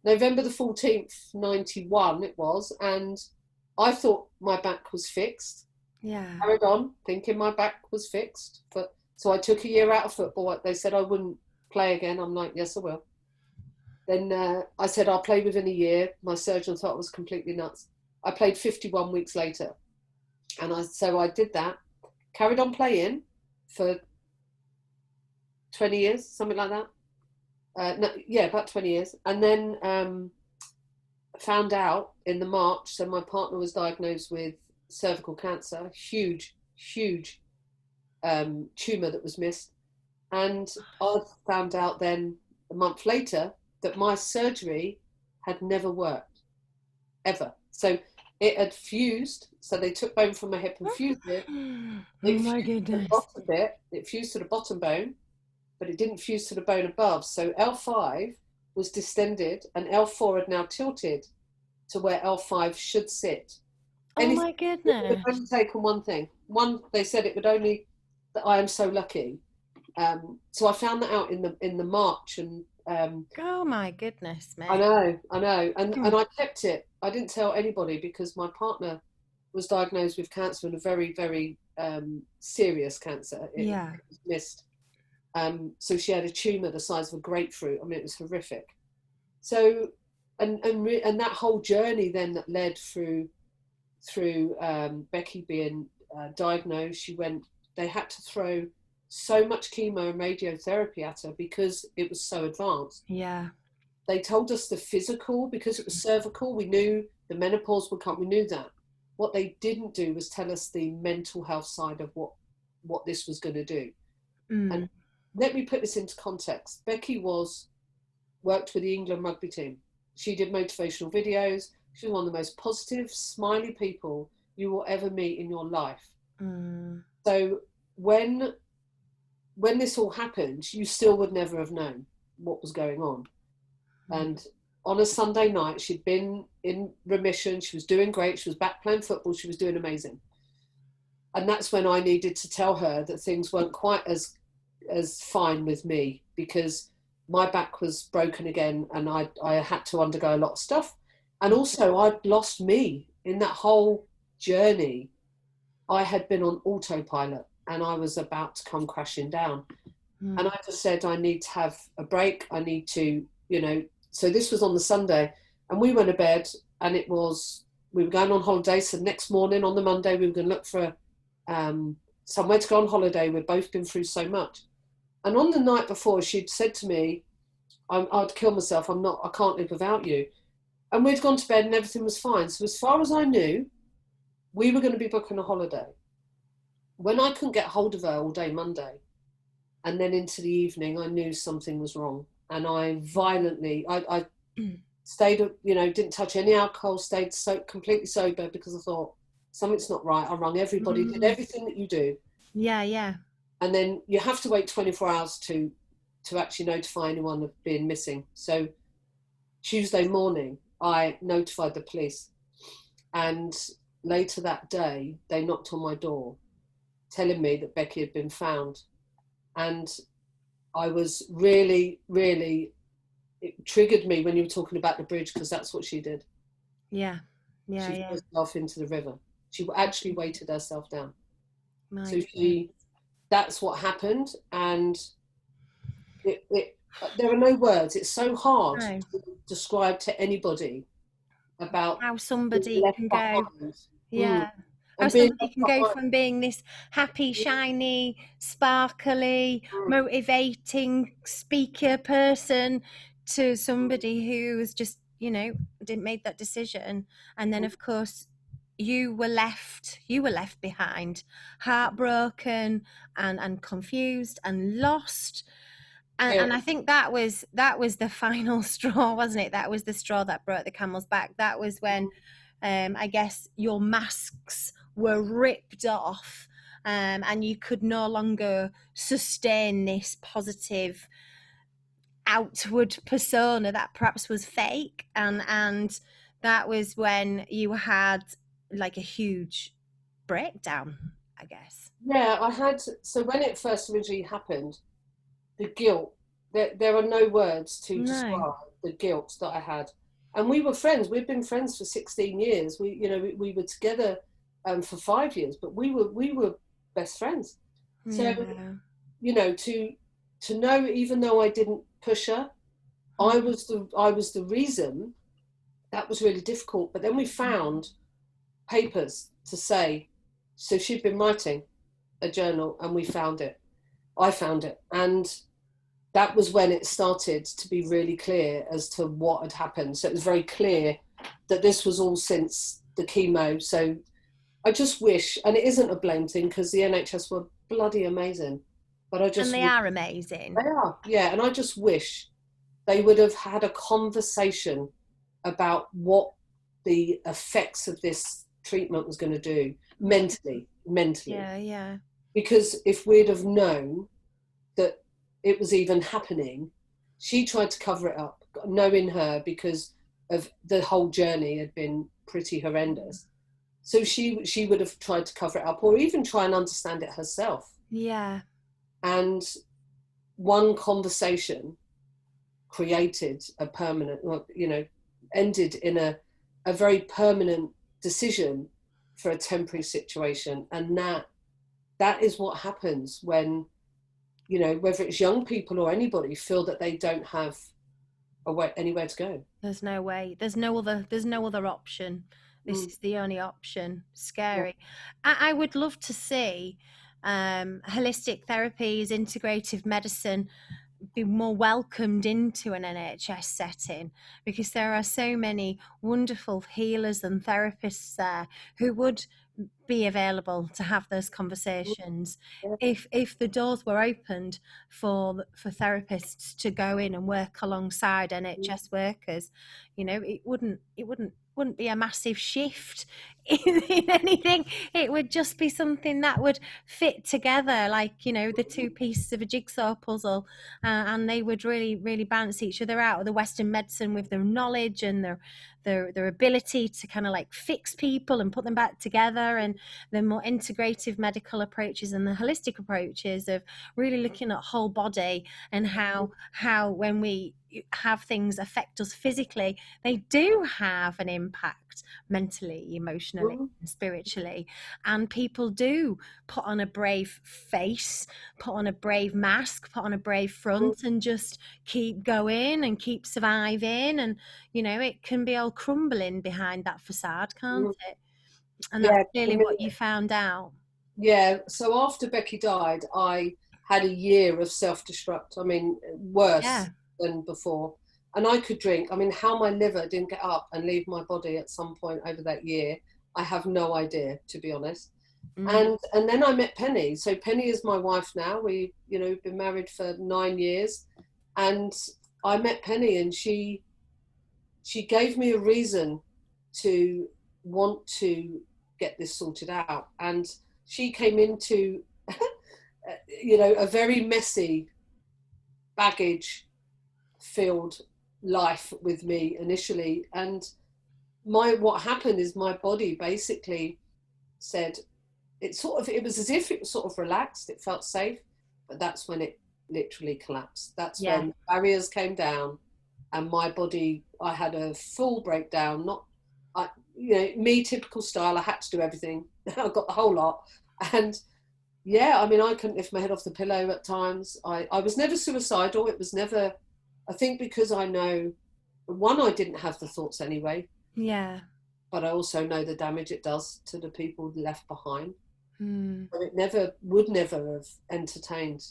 November the 14th, 91 it was, and I thought my back was fixed. Yeah. Carried on thinking my back was fixed. So I took a year out of football. They said I wouldn't play again. I'm like, yes, I will. Then I said I'll play within a year. My surgeon thought I was completely nuts. I played 51 weeks later. And so I did that, carried on playing for 20 years, something like that. About 20 years. And then found out in the March, so my partner was diagnosed with cervical cancer, huge tumour that was missed. And I found out then a month later that my surgery had never worked, ever. So it had fused, so they took bone from my hip and fused it. Oh my goodness. It fused to the bottom bone, but it didn't fuse to the bone above. So L5 was distended and L4 had now tilted to where L5 should sit. Oh my goodness. It would only taken one thing. They said it would only, that I am so lucky. So I found that out in the March, and oh my goodness, man. I know, and I kept it. I didn't tell anybody because my partner was diagnosed with cancer, and a very, very serious cancer. It was missed. So she had a tumour the size of a grapefruit. I mean, it was horrific. So, and that whole journey then that led through Becky being diagnosed. They had to throw so much chemo and radiotherapy at her because it was so advanced. Yeah. They told us the physical, because it was cervical, we knew the menopause would come, we knew that. What they didn't do was tell us the mental health side of what this was going to do. And let me put this into context. Becky worked with the England rugby team. She did motivational videos. She was one of the most positive, smiley people you will ever meet in your life. So when this all happened, you still would never have known what was going on. And on a Sunday night, she'd been in remission. She was doing great. She was back playing football. She was doing amazing. And that's when I needed to tell her that things weren't quite as fine with me, because my back was broken again and I had to undergo a lot of stuff. And also I'd lost me in that whole journey. I had been on autopilot and I was about to come crashing down. And I just said, I need to have a break. I need to, so this was on the Sunday, and we went to bed, and we were going on holiday. So next morning on the Monday, we were going to look for somewhere to go on holiday. We'd both been through so much. And on the night before, she'd said to me, I'd kill myself. I can't live without you. And we'd gone to bed and everything was fine. So as far as I knew, we were going to be booking a holiday. When I couldn't get hold of her all day Monday, and then into the evening, I knew something was wrong. And I violently, I stayed, didn't touch any alcohol, stayed completely sober, because I thought, something's not right. I rang everybody, did everything that you do. Yeah. And then you have to wait 24 hours to actually notify anyone of being missing. So Tuesday morning, I notified the police. And later that day, they knocked on my door telling me that Becky had been found. And I was really, really, it triggered me when you were talking about the bridge, because that's what she did. Yeah. Yeah. She threw Yeah. herself into the river. She actually weighted herself down. My So God. that's what happened. And there are no words. It's so hard No. to describe to anybody about How being somebody left can go. behind. Mm. Yeah. How And being somebody left can go behind. from being this happy, shiny, sparkly, Mm. motivating speaker person to somebody who was just, didn't make that decision. And then of course you were left behind, heartbroken and confused and lost. Yeah. And I think that was the final straw, wasn't it? That was the straw that broke the camel's back. That was when I guess your masks were ripped off, and you could no longer sustain this positive outward persona that perhaps was fake, and that was when you had like a huge breakdown, I guess. Yeah, I had. So when it first originally happened, the guilt, there are no words to No. describe the guilt that I had. And we were friends. We'd been friends for 16 years. We were together for 5 years, but we were best friends. So, Yeah. to know, even though I didn't push her, I was the reason. That was really difficult. But then we found papers to say, so she'd been writing a journal, and we found it. I found it, and that was when it started to be really clear as to what had happened. So it was very clear that this was all since the chemo. So I just wish, and it isn't a blame thing because the NHS were bloody amazing, but I And just they wish are amazing. they are, yeah, and I just wish they would have had a conversation about what the effects of this treatment was going to do mentally, Yeah, yeah. because if we'd have known that it was even happening, she tried to cover it up, knowing her, because of the whole journey had been pretty horrendous. So she would have tried to cover it up, or even try and understand it herself. Yeah. And one conversation created a permanent, ended in a very permanent decision for a temporary situation. And that is what happens when, whether it's young people or anybody, feel that they don't have anywhere to go. There's no way. There's no other option. This Mm. is the only option. Yeah. Scary. I would love to see holistic therapies, integrative medicine be more welcomed into an NHS setting, because there are so many wonderful healers and therapists there who would be available to have those conversations Yeah. if the doors were opened for therapists to go in and work alongside NHS workers. It wouldn't be a massive shift in anything. It would just be something that would fit together like the two pieces of a jigsaw puzzle, and they would really really balance each other out. The Western medicine with their knowledge and their ability to kind of like fix people and put them back together, and the more integrative medical approaches and the holistic approaches of really looking at whole body, and how when we have things affect us physically, they do have an impact mentally, emotionally, Mm. spiritually. And people do put on a brave face, put on a brave mask, put on a brave front, and just keep going and keep surviving. And it can be all crumbling behind that facade, can't Mm. it? And that's Yeah, really what you found out. yeah. So after Becky died, I had a year of self-destruct. I mean, worse Yeah. than before. And I could drink. I mean, how my liver didn't get up and leave my body at some point over that year, I have no idea, to be honest. Mm. And then I met Penny. So Penny is my wife now. We've been married for 9 years, and I met Penny, and she gave me a reason to want to get this sorted out. And she came into a very messy, baggage filled life with me initially. And what happened is my body basically said, it was as if it was sort of relaxed, it felt safe, but that's when it literally collapsed. That's Yeah. when barriers came down, and my body, I had a full breakdown. Me, typical style, I had to do everything. I got the whole lot. And yeah, I mean, I couldn't lift my head off the pillow at times. I was never suicidal. It was never, I think, because I know, one, I didn't have the thoughts anyway. Yeah. But I also know the damage it does to the people left behind. Mm. And would never have entertained,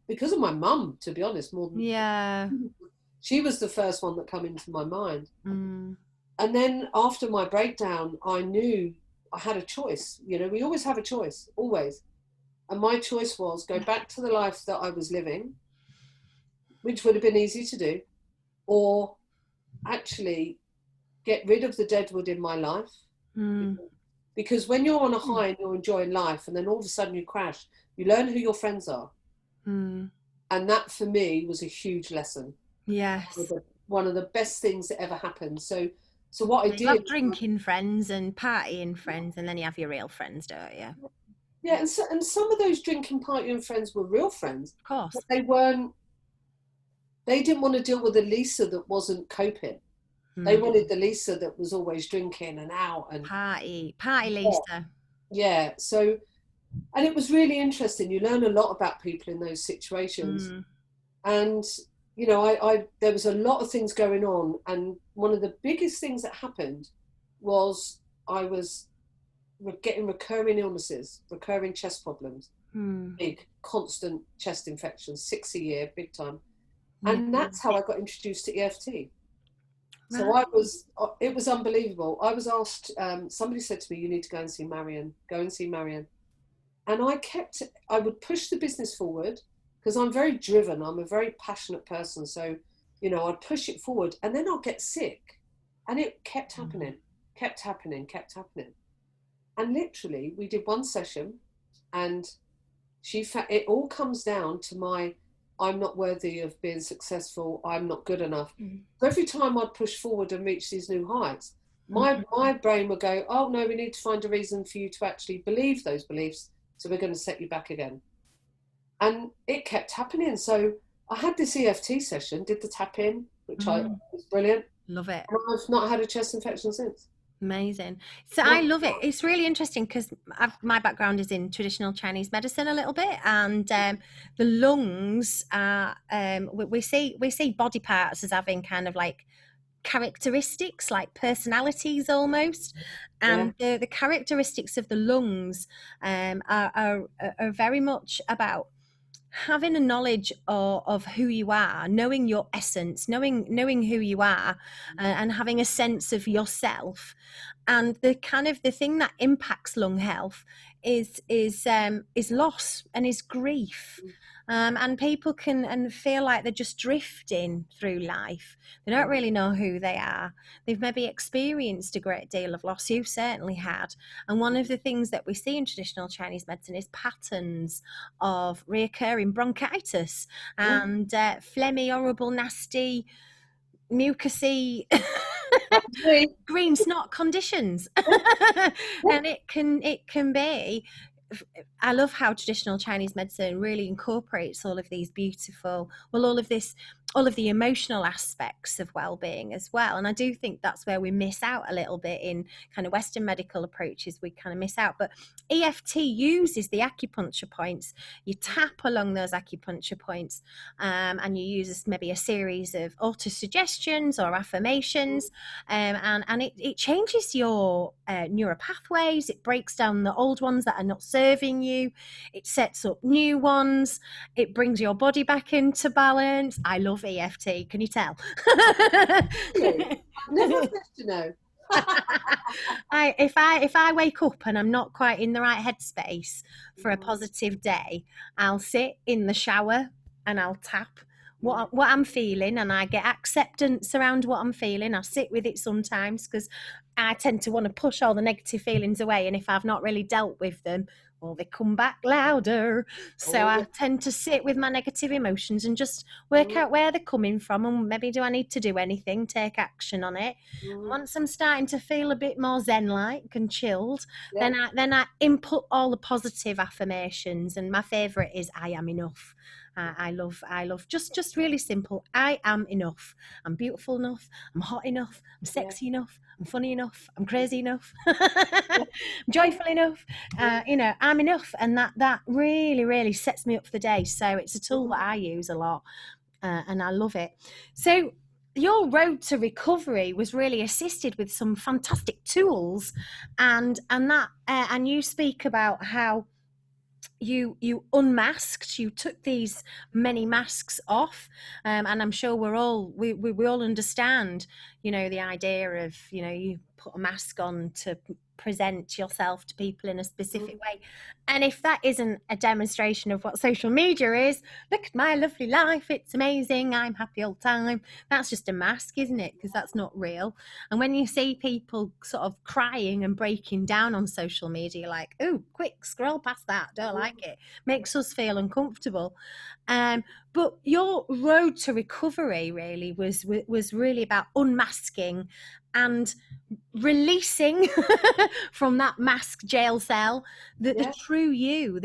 because of my mum, to be honest, more than. Yeah. She was the first one that come into my mind. Mm. And then after my breakdown, I knew I had a choice. We always have a choice, always. And my choice was go back to the life that I was living, which would have been easy to do, or actually get rid of the deadwood in my life. Mm. Because when you're on a high and you're enjoying life, and then all of a sudden you crash, you learn who your friends are. Mm. And that for me was a huge lesson. Yes. One of the best things that ever happened. So what I did. You have drinking friends and partying friends, and then you have your real friends, don't you? Yeah, and some of those drinking, partying friends were real friends. Of course. But they didn't want to deal with the Lisa that wasn't coping. They wanted the Lisa that was always drinking and out and party Lisa. Yeah. So, and it was really interesting. You learn a lot about people in those situations. And there was a lot of things going on, and one of the biggest things that happened was I was getting recurring illnesses, recurring chest problems, big, constant chest infections, 6 a year, big time. And that's how I got introduced to EFT. So it was unbelievable. I was asked, somebody said to me, you need to go and see Marion. And I would push the business forward because I'm very driven. I'm a very passionate person. So, I'd push it forward and then I'd get sick. And it kept happening. And literally we did one session, and it all comes down to I'm not worthy of being successful. I'm not good enough. So every time I'd push forward and reach these new heights, my brain would go, oh no, we need to find a reason for you to actually believe those beliefs. So we're going to set you back again. And it kept happening. So I had this EFT session, did the tap in, which was brilliant. Love it. And I've not had a chest infection since. Amazing. So I love it. It's really interesting because my background is in traditional Chinese medicine a little bit, and the lungs are we see body parts as having kind of like characteristics, like personalities almost, and the characteristics of the lungs are very much about having a knowledge of who you are, knowing your essence, knowing who you are, and having a sense of yourself. And the thing that impacts lung health is loss and is grief. And people can feel like they're just drifting through life. They don't really know who they are. They've maybe experienced a great deal of loss. You certainly had. And one of the things that we see in traditional Chinese medicine is patterns of reoccurring bronchitis and phlegmy, horrible, nasty, mucousy green snot conditions. And it can be. I love how traditional Chinese medicine really incorporates all of these beautiful, all of the emotional aspects of well-being as well. And I do think that's where we miss out a little bit in kind of Western medical approaches. We kind of miss out. But EFT uses the acupuncture points. You tap along those acupuncture points, and you use maybe a series of auto-suggestions or affirmations, and it changes your neural pathways. It breaks down the old ones that are not serving you. It sets up new ones. It brings your body back into balance. I love EFT. Can you tell? I've never had to know. If I wake up and I'm not quite in the right headspace for a positive day, I'll sit in the shower and I'll tap what I'm feeling, and I get acceptance around what I'm feeling. I sit with it sometimes because I tend to want to push all the negative feelings away, and if I've not really dealt with them, or they come back louder. So Oh, yeah. I tend to sit with my negative emotions and just work out where they're coming from, and maybe do I need to do anything, take action on it. Mm-hmm. Once I'm starting to feel a bit more zen-like and chilled, Yeah. then I input all the positive affirmations, and my favourite is "I am enough." I love just really simple. I am enough. I'm beautiful enough. I'm hot enough. I'm Yeah. sexy enough. I'm funny enough. I'm crazy enough. Yeah. I'm joyful enough. Yeah. I'm enough, and that really sets me up for the day. So it's a tool Mhm. that I use a lot, and I love it. So your road to recovery was really assisted with some fantastic tools, and you speak about how you unmasked, you took these many masks off, and I'm sure we all understand, the idea of, you put a mask on to present yourself to people in a specific way. And if that isn't a demonstration of what social media is, look at my lovely life, it's amazing, I'm happy all the time, that's just a mask, isn't it? Because that's not real. And when you see people sort of crying and breaking down on social media, you're like, oh, quick, scroll past that, don't like it, makes us feel uncomfortable. But your road to recovery really was really about unmasking and releasing from that mask jail cell the Yeah. true you.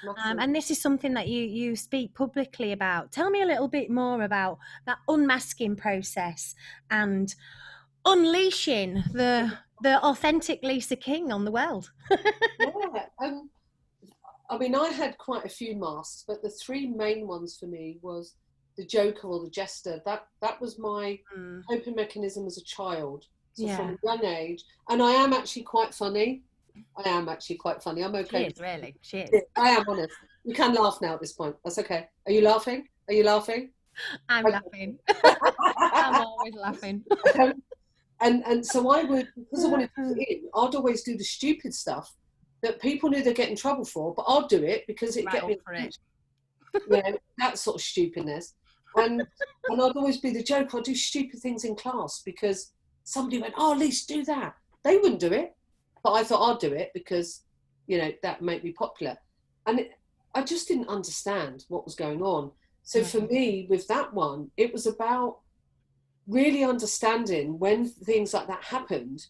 Massive. And this is something that you speak publicly about. Tell me a little bit more about that unmasking process and unleashing the authentic Lisa King on the world. Yeah. I mean, I had quite a few masks, but the three main ones for me was the joker or the jester. That was my Mm, coping mechanism as a child. So from yeah, a young age, and I am actually quite funny. I am actually quite funny. I'm she okay. is, really, she is. I am honest. You can laugh now at this point. That's okay. Are you laughing? Are you laughing? I'm laughing. I'm always laughing. Okay. And so I would, because I wanted to fit in, I'd always do the stupid stuff that people knew they'd get in trouble for, but I'd do it because it'd Right get up me for it. attention. That sort of stupidness. And I'd always be the joke. I'd do stupid things in class because somebody went, "Oh, Lise, do that." They wouldn't do it, but I thought I'd do it because, that made me popular. And I just didn't understand what was going on. So for Right. me, with that one, it was about really understanding when things like that happened.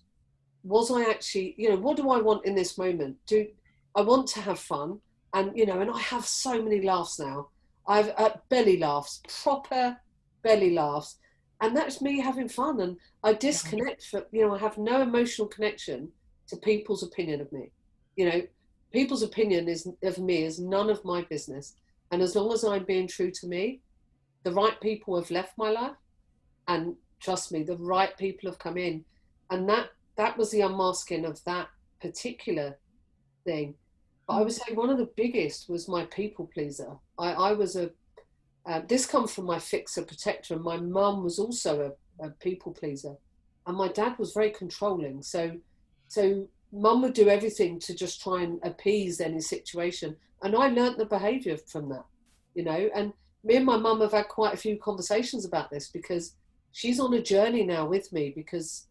Was I actually, what do I want in this moment? Do I want to have fun? And I have so many laughs now. I've belly laughs, proper belly laughs, and that's me having fun. And I Yeah. disconnect for, I have no emotional connection to people's opinion of me. You know, people's opinion of me is none of my business. And as long as I'm being true to me, the right people have left my life, and trust me, the right people have come in, and that was the unmasking of that particular thing. But I would Mm. say one of the biggest was my people pleaser. I was this comes from my fixer protector, and my mum was also a people pleaser, and my dad was very controlling. So mum would do everything to just try and appease any situation, and I learnt the behaviour from that, And me and my mum have had quite a few conversations about this because she's on a journey now with me because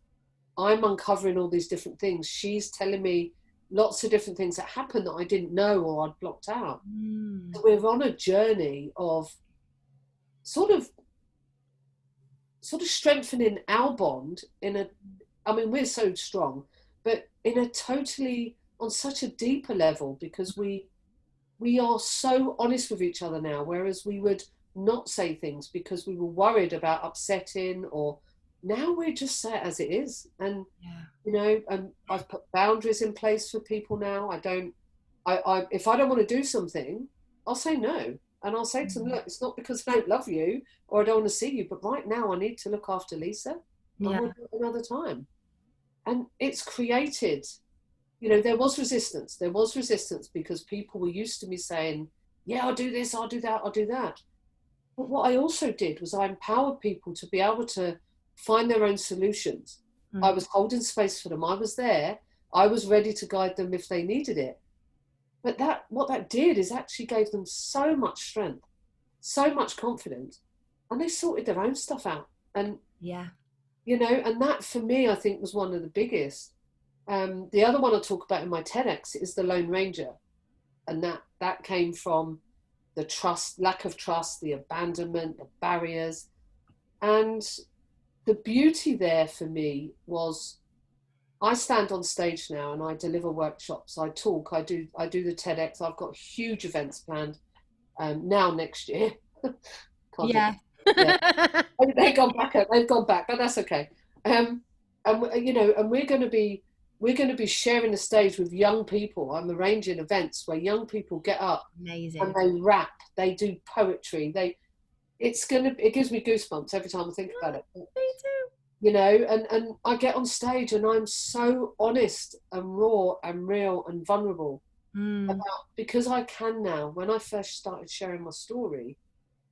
I'm uncovering all these different things. She's telling me lots of different things that happened that I didn't know or I'd blocked out. So Mm. we're on a journey of sort of strengthening our bond I mean, we're so strong, but in a totally, on such a deeper level, because we are so honest with each other now, whereas we would not say things because we were worried about upsetting, or now we just say it as it is. And Yeah. and I've put boundaries in place for people now. I if I don't want to do something, I'll say no. And I'll say to them, Mm. look, it's not because I don't love you or I don't want to see you, but right now I need to look after Lisa, and we'll Yeah. do it another time. And it's created, there was resistance. There was resistance because people were used to me saying, yeah, I'll do this, I'll do that, I'll do that. But what I also did was I empowered people to be able to find their own solutions. I Mm. was holding space for them. I was there. I was ready to guide them if they needed it. But what that did is actually gave them so much strength, so much confidence, and they sorted their own stuff out. And Yeah. and that for me, I think, was one of the biggest. The other one I talk about in my TEDx is the Lone Ranger, and that came from the lack of trust, the abandonment, the barriers, and the beauty there for me was I stand on stage now and I deliver workshops. I talk. I do the TEDx. I've got huge events planned now next year. Can't do Yeah. yeah. They've gone back. They've gone back, but that's okay. And you know, and we're going to be sharing the stage with young people. I'm arranging events where young people get up and Amazing. they rap, they do poetry. It gives me goosebumps every time I think about it. Me too. You know, and I get on stage and I'm so honest and raw and real and vulnerable about, because I can now. When I first started sharing my story,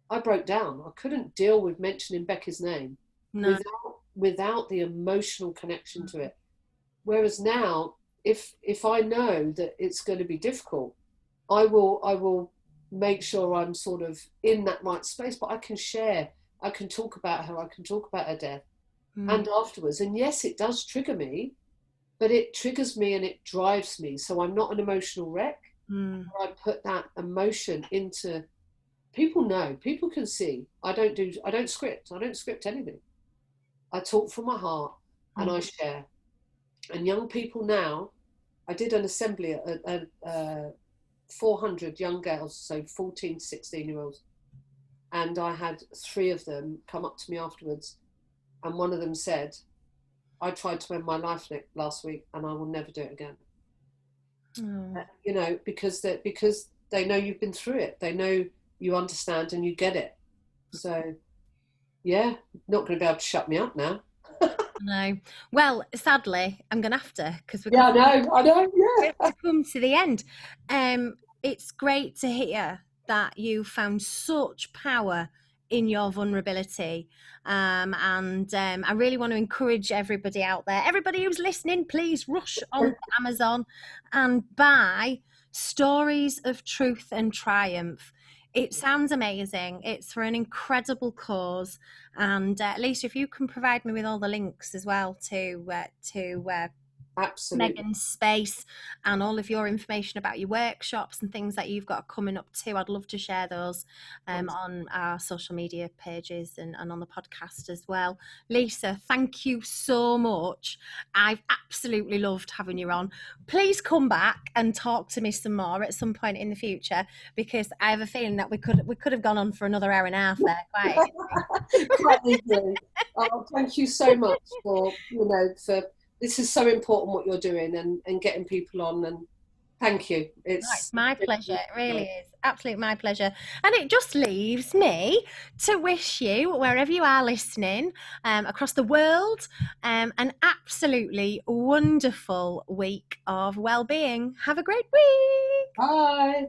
I broke down. I couldn't deal with mentioning Becky's name No. without the emotional connection to it. Whereas now, if I know that it's going to be difficult, I will make sure I'm sort of in that right space. But I can share. I can talk about her. I can talk about her death, and afterwards. And yes, it does trigger me, but it triggers me and it drives me. So I'm not an emotional wreck. I put that emotion into people. Know people can see. I don't script. I don't script anything. I talk from my heart and I share. And young people now, I did an assembly at 400 young girls, so 14, 16-year-olds. And I had 3 of them come up to me afterwards. And one of them said, I tried to end my life last week and I will never do it again. You know, because they know you've been through it. They know you understand and you get it. So, yeah, not going to be able to shut me up now. No. Well, sadly, I'm going to have to, because we're Yeah, I know, yeah. to come to the end. It's great to hear that you found such power in your vulnerability. And I really want to encourage everybody out there, everybody who's listening, please rush on to Amazon and buy Stories of Truth and Triumph. It sounds amazing. It's for an incredible cause. And Lisa, if you can provide me with all the links as well to Absolutely. Megan's space and all of your information about your workshops and things that you've got coming up too. I'd love to share those on our social media pages and on the podcast as well. Lisa, thank you so much. I've absolutely loved having you on. Please come back and talk to me some more at some point in the future, because I have a feeling that we could have gone on for another hour and a half there. Quite easily. Oh, thank you so much for this is so important what you're doing and getting people on, and thank you. It's my pleasure. It really is. Absolutely my pleasure. And it just leaves me to wish you, wherever you are listening, across the world, an absolutely wonderful week of well-being. Have a great week. Bye.